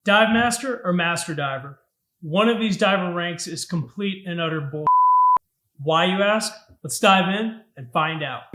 Dive Master or Master Diver? One of these diver ranks is complete and utter bull. Why, you ask? Let's dive in and find out.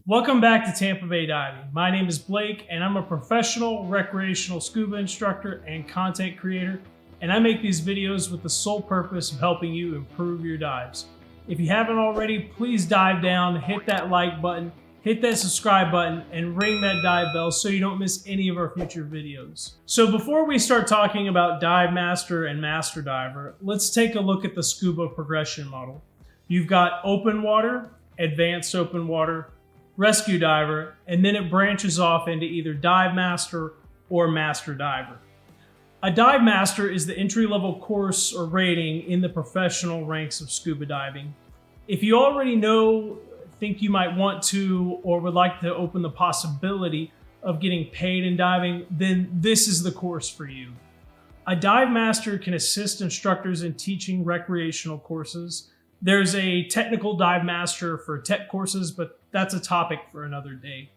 Welcome back to Tampa Bay Diving. My name is Blake and I'm a professional recreational scuba instructor and content creator, and I make these videos with the sole purpose of helping you improve your dives. If you haven't already, please dive down, hit that like button, hit that subscribe button, and ring that dive bell so you don't miss any of our future videos. So before we start talking about Dive Master and Master Diver, let's take a look at the scuba progression model. You've got open water, advanced open water, rescue diver, and then it branches off into either Dive Master or Master Diver. A Dive Master is the entry-level course or rating in the professional ranks of scuba diving. If you already think you might want to, or would like to open the possibility of getting paid in diving, then this is the course for you. A Dive Master can assist instructors in teaching recreational courses. There's a technical Dive Master for tech courses, but that's a topic for another day.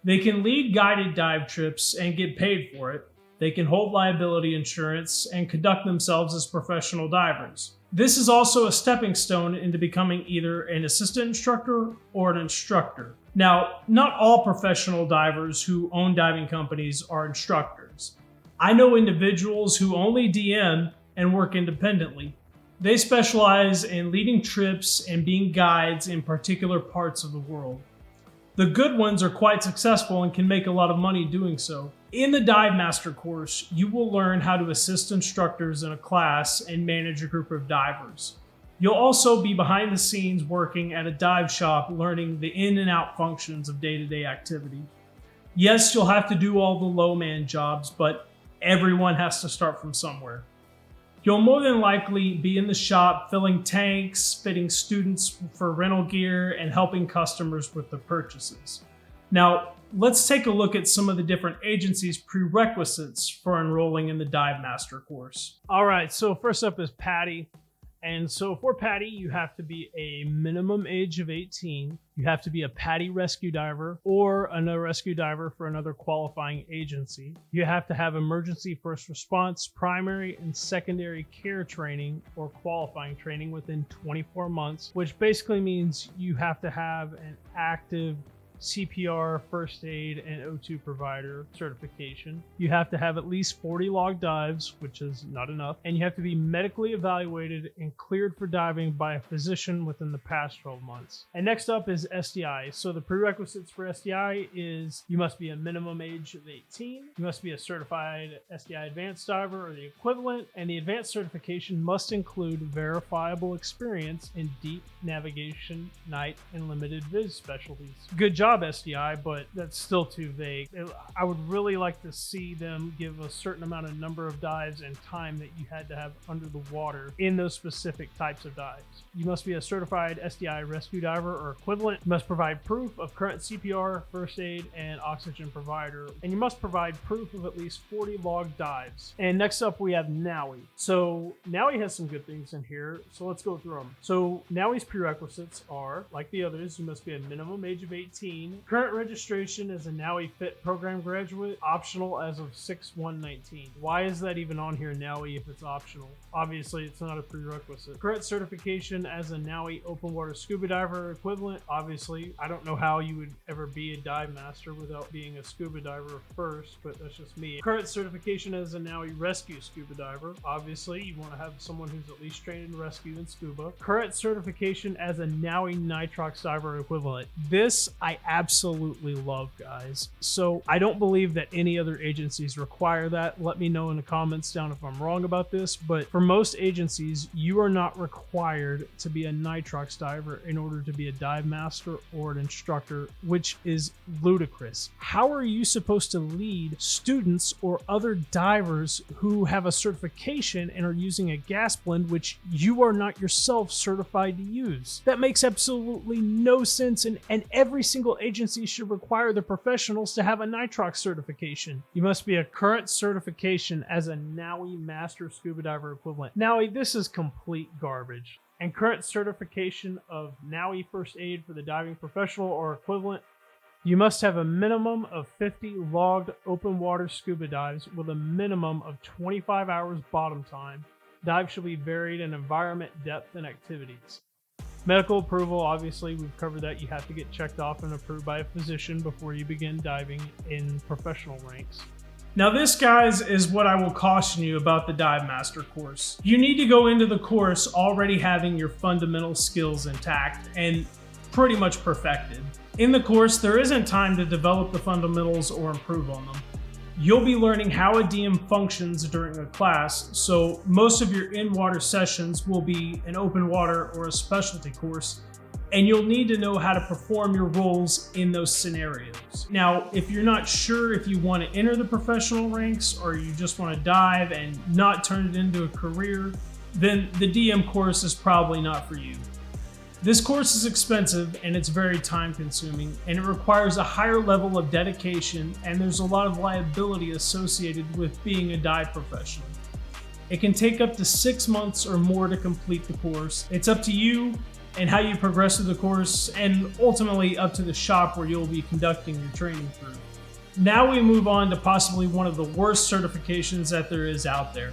They can lead guided dive trips and get paid for it. They can hold liability insurance and conduct themselves as professional divers. This is also a stepping stone into becoming either an assistant instructor or an instructor. Now, not all professional divers who own diving companies are instructors. I know individuals who only DM and work independently. They specialize in leading trips and being guides in particular parts of the world. The good ones are quite successful and can make a lot of money doing so. In the Dive Master course, you will learn how to assist instructors in a class and manage a group of divers. You'll also be behind the scenes working at a dive shop, learning the in and out functions of day-to-day activity. Yes, you'll have to do all the low-man jobs, but everyone has to start from somewhere. You'll more than likely be in the shop filling tanks, fitting students for rental gear, and helping customers with their purchases. Now, let's take a look at some of the different agencies' prerequisites for enrolling in the Dive Master course. All right, so first up is PADI. And so for PADI, you have to be a minimum age of 18. You have to be a PADI rescue diver or another rescue diver for another qualifying agency. You have to have emergency first response, primary and secondary care training or qualifying training within 24 months, which basically means you have to have an active CPR, first aid, and O2 provider certification. You have to have at least 40 log dives, which is not enough, and you have to be medically evaluated and cleared for diving by a physician within the past 12 months. And next up is SDI. So the prerequisites for SDI is you must be a minimum age of 18, you must be a certified SDI advanced diver or the equivalent, and the advanced certification must include verifiable experience in deep navigation, night, and limited viz specialties. Good job, SDI, but that's still too vague. I would really like to see them give a certain amount of number of dives and time that you had to have under the water in those specific types of dives. You must be a certified SDI rescue diver or equivalent. You must provide proof of current CPR, first aid, and oxygen provider. And you must provide proof of at least 40 log dives. And next up, we have NAWI. So NAWI has some good things in here, so let's go through them. So NAWI's prerequisites are, like the others, you must be a minimum age of 18. Current registration as a NAWI Fit program graduate, optional as of 6/1/19. Why is that even on here, NAWI, if it's optional? Obviously, it's not a prerequisite. Current certification as a NAWI open water scuba diver equivalent. Obviously, I don't know how you would ever be a dive master without being a scuba diver first, but that's just me. Current certification as a NAWI rescue scuba diver. Obviously, you want to have someone who's at least trained in rescue and scuba. Current certification as a NAWI nitrox diver equivalent. This I absolutely love, guys. So I don't believe that any other agencies require that. Let me know in the comments down if I'm wrong about this, but for most agencies, you are not required to be a nitrox diver in order to be a dive master or an instructor, which is ludicrous. How are you supposed to lead students or other divers who have a certification and are using a gas blend which you are not yourself certified to use? That makes absolutely no sense, and every single agency should require the professionals to have a nitrox certification. You must be a current certification as a NAVY Master Scuba Diver equivalent. NAVY, this is complete garbage. And current certification of NAVY First Aid for the diving professional or equivalent. You must have a minimum of 50 logged open water scuba dives with a minimum of 25 hours bottom time. Dives shall be varied in environment, depth, and activities. Medical approval, obviously, we've covered that. You have to get checked off and approved by a physician before you begin diving in professional ranks. Now this, guys, is what I will caution you about the Dive Master course. You need to go into the course already having your fundamental skills intact and pretty much perfected. In the course, there isn't time to develop the fundamentals or improve on them. You'll be learning how a DM functions during a class, so most of your in-water sessions will be an open water or a specialty course, and you'll need to know how to perform your roles in those scenarios. Now, if you're not sure if you want to enter the professional ranks or you just want to dive and not turn it into a career, then the DM course is probably not for you. This course is expensive and it's very time consuming, and it requires a higher level of dedication, and there's a lot of liability associated with being a dive professional. It can take up to 6 months or more to complete the course. It's up to you and how you progress through the course, and ultimately up to the shop where you'll be conducting your training through. Now we move on to possibly one of the worst certifications that there is out there,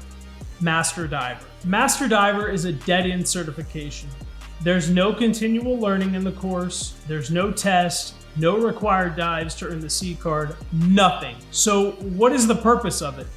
Master Diver. Master Diver is a dead-end certification. There's no continual learning in the course, there's no test, no required dives to earn the C card, nothing. So what is the purpose of it?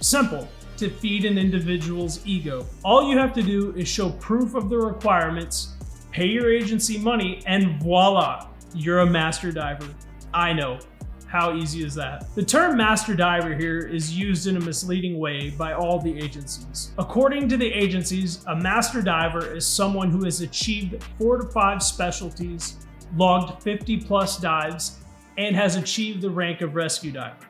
Simple, to feed an individual's ego. All you have to do is show proof of the requirements, pay your agency money, and voila, you're a master diver. I know. How easy is that? The term master diver here is used in a misleading way by all the agencies. According to the agencies, a master diver is someone who has achieved 4 to 5 specialties, logged 50 plus dives, and has achieved the rank of rescue diver.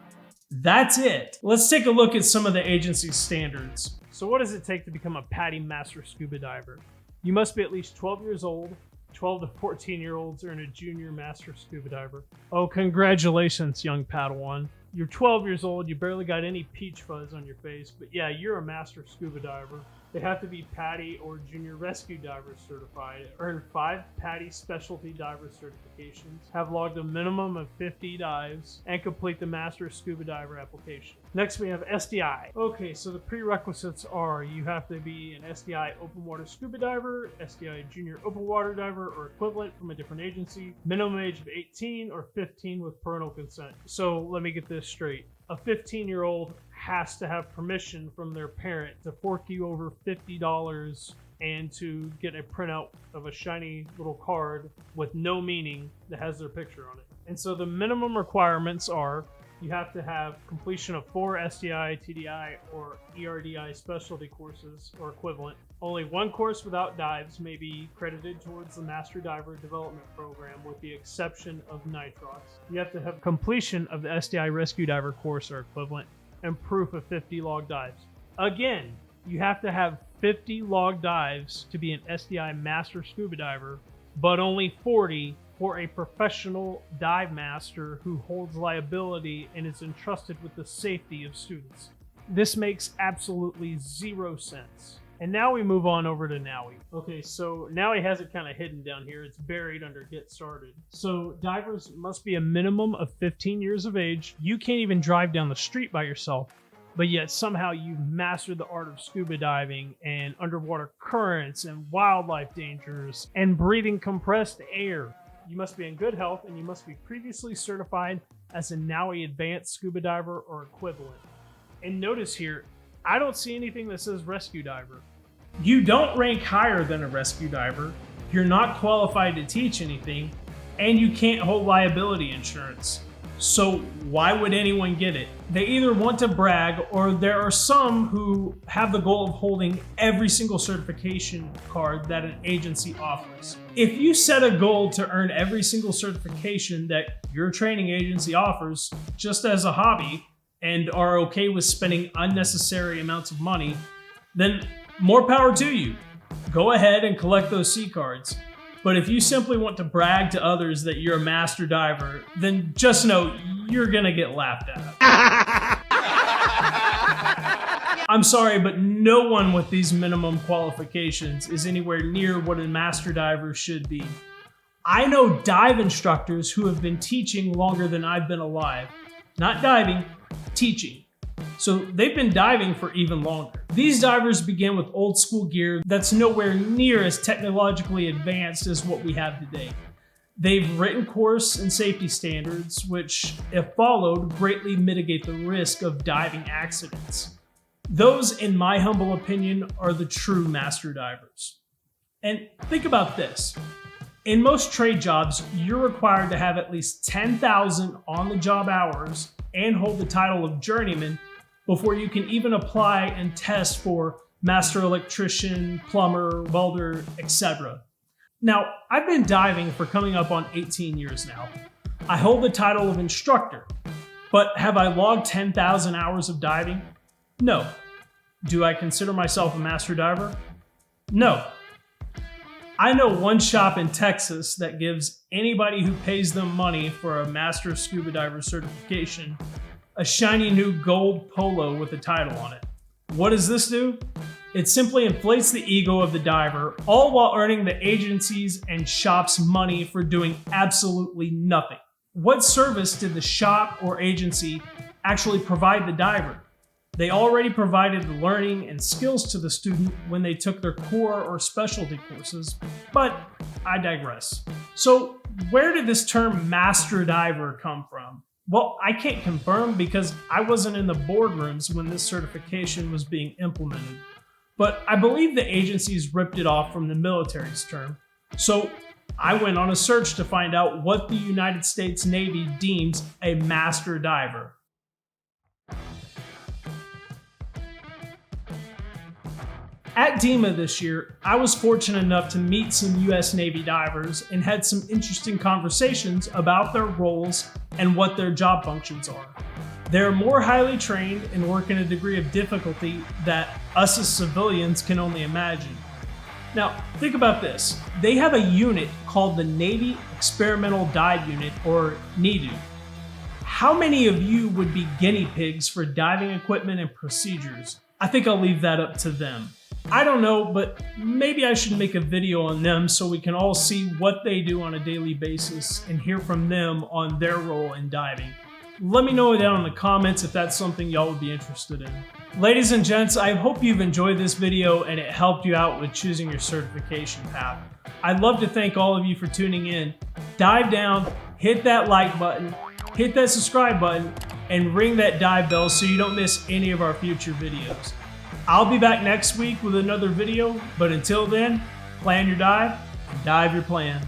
That's it. Let's take a look at some of the agency's standards. So what does it take to become a PADI Master Scuba Diver? You must be at least 12 years old. 12 to 14-year-olds are in a junior master scuba diver. Oh, congratulations, young Padawan. You're 12 years old, you barely got any peach fuzz on your face, but yeah, you're a master scuba diver. They have to be PADI or junior rescue diver certified, earn 5 PADI specialty diver certifications, have logged a minimum of 50 dives, and complete the master scuba diver application. Next we have SDI. Okay, so the prerequisites are you have to be an SDI open water scuba diver, SDI junior open water diver or equivalent from a different agency, minimum age of 18 or 15 with parental consent. So let me get this straight. A 15-year-old has to have permission from their parent to fork you over $50 and to get a printout of a shiny little card with no meaning that has their picture on it. And so the minimum requirements are you have to have completion of 4 SDI, TDI, or ERDI specialty courses or equivalent. Only 1 course without dives may be credited towards the Master Diver Development Program with the exception of nitrox. You have to have completion of the SDI Rescue Diver course or equivalent and proof of 50 log dives. Again, you have to have 50 log dives to be an SDI Master Scuba Diver, but only 40 for a professional dive master who holds liability and is entrusted with the safety of students. This makes absolutely 0 sense. And now we move on over to NAVY. Okay, so NAVY has it kind of hidden down here. It's buried under Get Started. So divers must be a minimum of 15 years of age. You can't even drive down the street by yourself, but yet somehow you've mastered the art of scuba diving and underwater currents and wildlife dangers and breathing compressed air. You must be in good health, and you must be previously certified as a NAVY Advanced Scuba Diver or equivalent. And notice here, I don't see anything that says rescue diver. You don't rank higher than a rescue diver. You're not qualified to teach anything, and you can't hold liability insurance. So why would anyone get it? They either want to brag, or there are some who have the goal of holding every single certification card that an agency offers. If you set a goal to earn every single certification that your training agency offers just as a hobby and are okay with spending unnecessary amounts of money, then more power to you. Go ahead and collect those C cards. But if you simply want to brag to others that you're a master diver, then just know you're gonna get laughed at. I'm sorry, but no one with these minimum qualifications is anywhere near what a master diver should be. I know dive instructors who have been teaching longer than I've been alive. Not diving, teaching. So they've been diving for even longer. These divers begin with old school gear that's nowhere near as technologically advanced as what we have today. They've written course and safety standards, which, if followed, greatly mitigate the risk of diving accidents. Those, in my humble opinion, are the true master divers. And think about this. In most trade jobs, you're required to have at least 10,000 on-the-job hours and hold the title of journeyman before you can even apply and test for master electrician, plumber, welder, etc. Now, I've been diving for coming up on 18 years now. I hold the title of instructor, but have I logged 10,000 hours of diving? No. Do I consider myself a master diver? No. I know one shop in Texas that gives anybody who pays them money for a master scuba diver certification a shiny new gold polo with a title on it. What does this do? It simply inflates the ego of the diver, all while earning the agencies and shops money for doing absolutely nothing. What service did the shop or agency actually provide the diver? They already provided the learning and skills to the student when they took their core or specialty courses, but I digress. So where did this term master diver come from? Well, I can't confirm because I wasn't in the boardrooms when this certification was being implemented, but I believe the agencies ripped it off from the military's term. So I went on a search to find out what the United States Navy deems a master diver. At DEMA this year, I was fortunate enough to meet some US Navy divers and had some interesting conversations about their roles and what their job functions are. They're more highly trained and work in a degree of difficulty that us as civilians can only imagine. Now, think about this. They have a unit called the Navy Experimental Dive Unit, or NEDU. How many of you would be guinea pigs for diving equipment and procedures? I think I'll leave that up to them. I don't know, but maybe I should make a video on them so we can all see what they do on a daily basis and hear from them on their role in diving. Let me know down in the comments if that's something y'all would be interested in. Ladies and gents, I hope you've enjoyed this video and it helped you out with choosing your certification path. I'd love to thank all of you for tuning in. Dive down, hit that like button, hit that subscribe button, and ring that dive bell so you don't miss any of our future videos. I'll be back next week with another video, but until then, plan your dive and dive your plan.